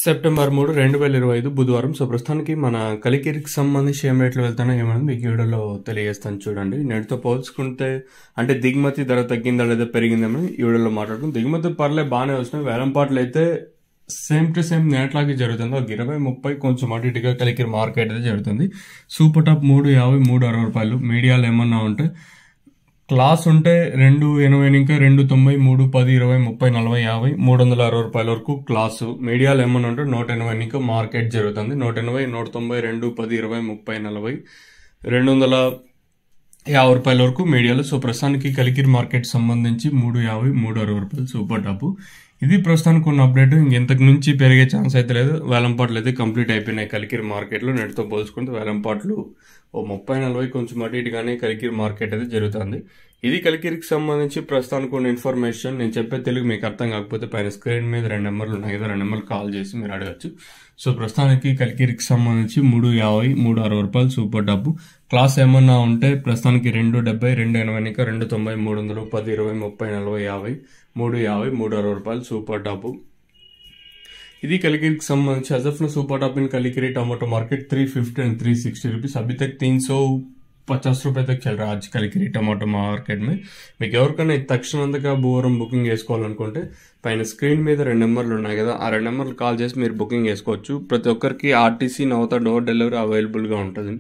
September 3, 2025 బుధవారం. So ప్రస్తుతానికి మన కలికిరికి సంబంధించి ఏం రేట్లు వెళ్తానో ఏమన్నది మీకు ఈ వీడియోలో తెలియజేస్తాను చూడండి. నేటితో పోల్చుకుంటే అంటే దిగుమతి ధర తగ్గిందా లేదా పెరిగిందేమో ఈ వీడియోలో మాట్లాడుకుంటాం. దిగుమతి బాగానే వస్తున్నాయి. వేలంపాట్లు అయితే సేమ్ టు సేమ్ నేట్లాగే జరుగుతుంది. ఒక 20-30 కొంచెం అటు ఇటుగా కలికిరి మార్కెట్ అయితే జరుగుతుంది. సూపర్ టాప్ 350, 360 రూపాయలు. మీడియాలు ఏమన్నా ఉంటే క్లాస్ ఉంటే 280 ఇంకా 290, 310, 20, 30, 40, 50, 360 రూపాయల వరకు క్లాసు. మీడియాలు ఏమన్నా ఉంటే 180 ఇంకా మార్కెట్ జరుగుతుంది. 180, 190, 210, 20, 30, 40, 250 రూపాయల వరకు మీడియాలు. సో ప్రస్తుతానికి కలికిరి మార్కెట్ సంబంధించి 350, 360 రూపాయలు సూపర్ టాప్. ఇది ప్రస్తుతానికి ఉన్న అప్డేట్. ఇంతకు నుంచి పెరిగే ఛాన్స్ అయితే లేదు. వేలంపాట్లు అయితే కంప్లీట్ అయిపోయినాయి కలికిరి మార్కెట్లో. నెట్తో పోల్చుకుంటే వేలంపాట్లు 30-40 కొంచెం అటు ఇటుగానే కలికిరి మార్కెట్ అయితే జరుగుతుంది. ఇది కలికిరికి సంబంధించి ప్రస్తుతానికి ఉన్న ఇన్ఫర్మేషన్. నేను చెప్పే తెలుగు మీకు అర్థం కాకపోతే పైన స్క్రీన్ మీద 2 నెంబర్లు ఉన్నాయి కదా, 2 నెంబర్లు కాల్ చేసి మీరు అడగచ్చు. సో ప్రస్తుతానికి కలికిరికి సంబంధించి 350, 360 రూపాయలు సూపర్ టాప్. క్లాస్ ఏమన్నా ఉంటే ప్రస్తుతానికి 270, 280 ఇంకా 290, 310, 20, 30, 40, 50, 350, 360 రూపాయలు సూపర్ టాప్. ఇది కలిकिरी संबंधित अजफन super top in Kalikiri tomato market 350 and 360 rupees. अभी तक 350 रुपए तक चल रहा है आज कलिकिरी टमाटो मार्केट में. మీకు ఎవరికైనా తక్షణంగా బుధవారం బుకింగ్ చేసుకోవాలనుకుంటే పైన స్క్రీన్ మీద 2 నెంబర్లు ఉన్నాయి కదా, ఆ 2 నెంబర్లు కాల్ చేసి మీరు బుకింగ్ చేసుకోవచ్చు. ప్రతి ఒక్కరికి ఆర్టీసీ నవత డోర్ డెలివరీ అవైలబుల్గా ఉంటుంది.